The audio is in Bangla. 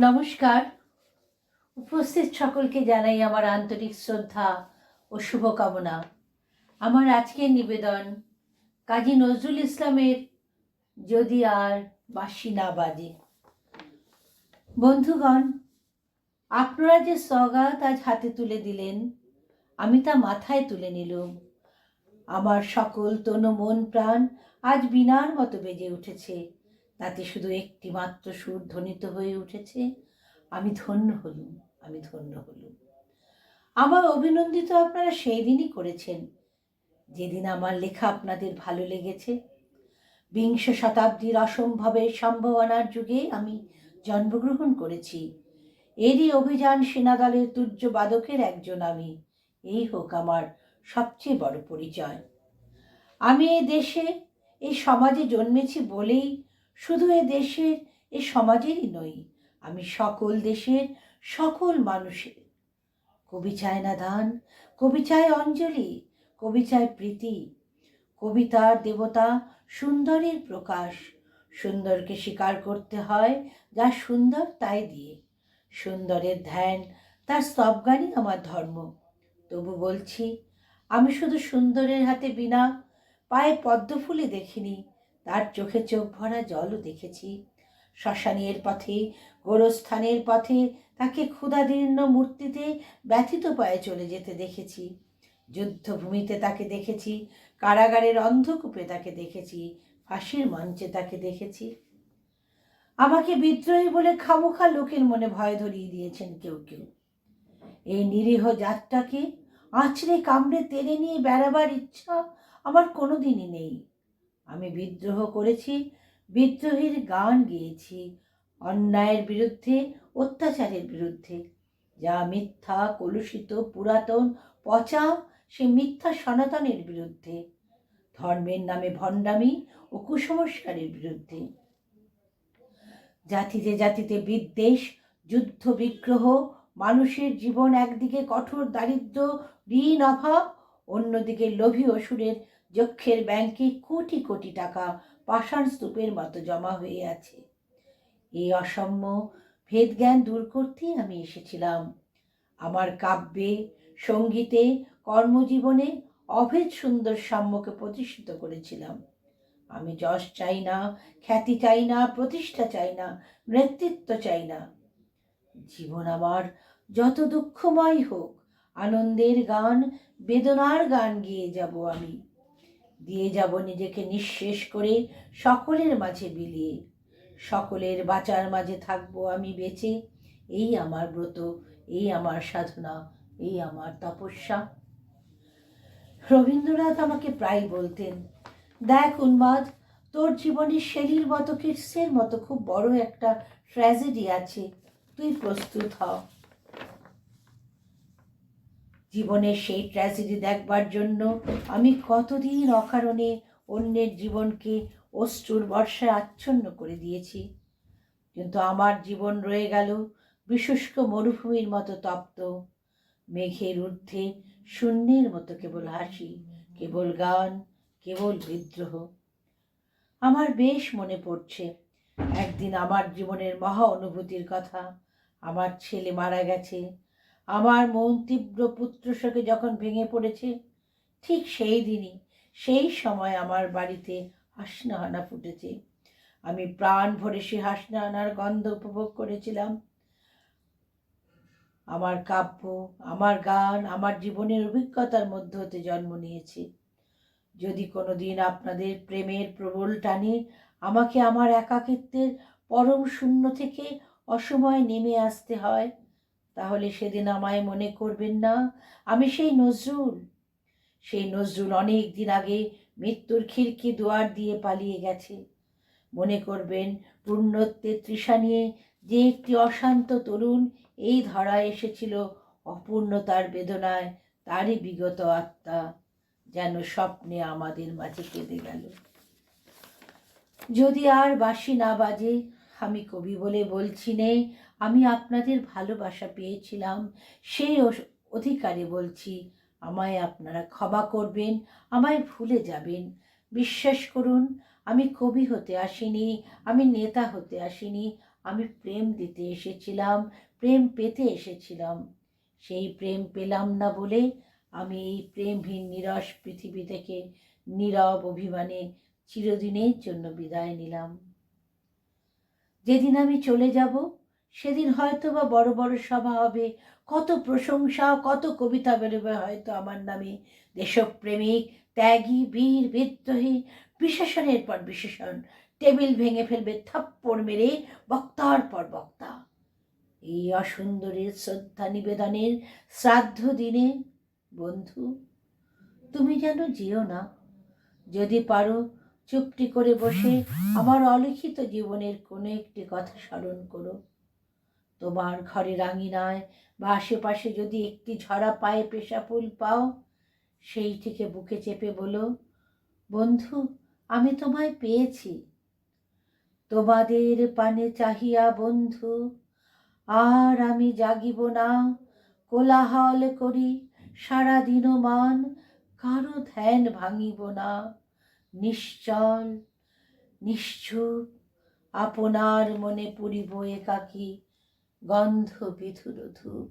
নমস্কার। উপস্থিত সকলকে জানাই আমার আন্তরিক শ্রদ্ধা ও শুভকামনা। আমার আজকের নিবেদন কাজী নজরুল ইসলামের যদি আর বাঁশি না বাজে। বন্ধুগণ, আপনারা যে সওগাত আজ হাতে তুলে দিলেন, আমি তা মাথায় তুলে নিলুম। আমার সকল তনু মন প্রাণ আজ বীণার মতো বেজে উঠেছে। তাতে শুধু একটি মাত্র সুর ধ্বনিত হয়ে উঠেছে, আমি ধন্য হলুম, আমি ধন্য হলুম। আমার অভিনন্দিত আপনারা সেই দিনই করেছেন যেদিন আমার লেখা আপনাদের ভালো লেগেছে। বিংশ শতাব্দীর অসম্ভবের সম্ভাবনার যুগে আমি জন্মগ্রহণ করেছি। এরই অভিযান সেনাদলের তুর্যবাদকের একজন আমি। এই হোক আমার সবচেয়ে বড় পরিচয়। আমি এ দেশে, এই সমাজে জন্মেছি বলেই শুধু এ দেশের, এ সমাজেরই নই, আমি সকল দেশের সকল মানুষের। কবি চায় না দান, কবি চায় অঞ্জলি, কবি চায় প্রীতি। কবিতার দেবতা সুন্দরের প্রকাশ। সুন্দরকে স্বীকার করতে হয় যা সুন্দর তাই দিয়ে। সুন্দরের ধ্যান, তার স্তবগানই আমার ধর্ম। তবু বলছি, আমি শুধু সুন্দরের হাতে বীণা, পায়ে পদ্মফুলে দেখিনি, তার চোখে চোখ ভরা জলও দেখেছি। শ্মশানের পথে, গোরস্থানের পথে তাকে ক্ষুধাদীর্ণ মূর্তিতে ব্যথিত পায়ে চলে যেতে দেখেছি। যুদ্ধভূমিতে তাকে দেখেছি, কারাগারের অন্ধকূপে তাকে দেখেছি, ফাঁসির মঞ্চে তাকে দেখেছি। আমাকে বিদ্রোহী বলে খামোখা লোকের মনে ভয় ধরিয়ে দিয়েছেন কেউ কেউ। এই নিরীহ জাতটাকে আঁচড়ে কামড়ে টেনে নিয়ে বেড়াবার ইচ্ছা আমার কোনোদিনই নেই। আমি বিদ্রোহ করেছি, বিদ্রোহীর গান গেয়েছি, অন্যায়ের বিরুদ্ধে, অত্যাচারের বিরুদ্ধে। যা মিথ্যা, কলুষিত, পুরাতন, পচা, সে মিথ্যা সনাতনের বিরুদ্ধে। ধর্মের নামে ভণ্ডামি ও কুসংস্কারের বিরুদ্ধে। জাতিতে জাতিতে বিদ্বেষ, যুদ্ধ বিগ্রহ, মানুষের জীবন একদিকে কঠোর দারিদ্র, ঋণ, অভাব, অন্যদিকে লোভী অসুরের যক্ষের ব্যাংকে কোটি কোটি টাকা পাষাণ স্তূপের মতো জমা হয়ে আছে। এই অসাম্য ভেদজ্ঞান দূর করতেই আমি এসেছিলাম। আমার কাব্যে, সঙ্গীতে, কর্মজীবনে অভেদ সুন্দর সাম্যকে প্রতিষ্ঠিত করেছিলাম। আমি যশ চাই না, খ্যাতি চাই না, প্রতিষ্ঠা চাই না, নেতৃত্ব চাই না। জীবন আমার যত দুঃখময় হোক, আনন্দের গান, বেদনার গান গেয়ে যাব আমি। দিয়ে যাব নিজেকে নিঃশেষ করে সকলের মাঝে বিলিয়ে। সকলের বাঁচার মাঝে থাকবো আমি বেঁচে। এই আমার ব্রত, এই আমার সাধনা, এই আমার তপস্যা। রবীন্দ্রনাথ আমাকে প্রায় বলতেন, দেখ উন্মাদ, তোর জীবনে শেলির মতো, কিটসের মতো খুব বড় একটা ট্র্যাজেডি আছে, তুই প্রস্তুত হ। জীবনের সেই ট্র্যাজেডি দেখবার জন্য আমি কতদিন অকারণে অন্যের জীবনকে অশ্রুর বর্ষায় আচ্ছন্ন করে দিয়েছি। কিন্তু আমার জীবন রয়ে গেল বিশুষ্ক মরুভূমির মতো তপ্ত। মেঘের ঊর্ধ্বে শূন্যের মতো কেবল হাসি, কেবল গান, কেবল বিদ্রোহ। আমার বেশ মনে পড়ছে একদিন আমার জীবনের মহা অনুভূতির কথা। আমার ছেলে মারা গেছে। আমার মন তীব্র পুত্রশোকে যখন ভেঙে পড়েছে, ঠিক সেই দিনই, সেই সময় আমার বাড়িতে হাসনাহানা ফুটেছে। আমি প্রাণ ভরে সে হাসনাহানার গন্ধ উপভোগ করেছিলাম। আমার কাব্য, আমার গান, আমার জীবনের অভিজ্ঞতার মধ্য হতে জন্ম নিয়েছে। যদি কোনোদিন আপনাদের প্রেমের প্রবল টানে আমাকে আমার একাকিত্বের পরম শূন্য থেকে অসময়ে নেমে আসতে হয়, তাহলে সেদিন আমায় মনে করবেন না আমি সেই নজরুল। সেই নজরুল অনেক দিন আগে মৃত্যুর খিড়কি দুয়ার দিয়ে পালিয়ে গেছে। মনে করবেন পূর্ণত্বের তৃষা নিয়ে যে একটি অশান্ত তরুণ এই ধরায় এসেছিল অপূর্ণতার বেদনায়, তারই বিগত আত্মা যেন স্বপ্নে আমাদের মাঝে কেঁদে গেল। যদি আর বাঁশি না বাজে, আমি কবি বলে বলছি নে, আমি আপনাদের ভালোবাসা পেয়েছিলাম, সেই অধিকারে বলছি, আমায় আপনারা ক্ষমা করবেন, আমায় ভুলে যাবেন। বিশ্বাস করুন, আমি কবি হতে আসিনি, আমি নেতা হতে আসিনি, আমি প্রেম দিতে এসেছিলাম, প্রেম পেতে এসেছিলাম। সেই প্রেম পেলাম না বলে আমি এই প্রেমহীন নিরস পৃথিবী থেকে নীরব অভিমানে চিরদিনের জন্য বিদায় নিলাম। যেদিন আমি চলে যাব সেদিন হয়তো বা বড় বড় সভা হবে, কত প্রশংসা, কত কবিতা বেরোবে হয়তো আমার নামে। দেশপ্রেমিক, ত্যাগী, বীর, বিদ্রোহী, বিশেষণের পর বিশেষণ। টেবিল ভেঙে ফেলবে থাপ্পড় মেরে বক্তার পর বক্তা। এই অসুন্দরের শ্রদ্ধা নিবেদনের শ্রাদ্ধ দিনে বন্ধু তুমি যেন যেও না। যদি পারো চুপটি করে বসে আমার অলিখিত জীবনের কোনো একটি কথা স্মরণ করো। তোমার ঘরের আঙিনায় বা আশেপাশে যদি একটি ঝরা পায়ে পেশা ফুল পাও, সেইটিকে বুকে চেপে বলো, বন্ধু আমি তোমায় পেয়েছি। তোমাদের পানে চাহিয়া বন্ধু আর আমি জাগিব না, কোলাহল করি সারা দিনমান, কারো ধ্যান ভাঙিব না। নিশ্চল নিশ্চুপ আপনার মনে পুরিব একাকী গন্ধ বিধুর ধূপ।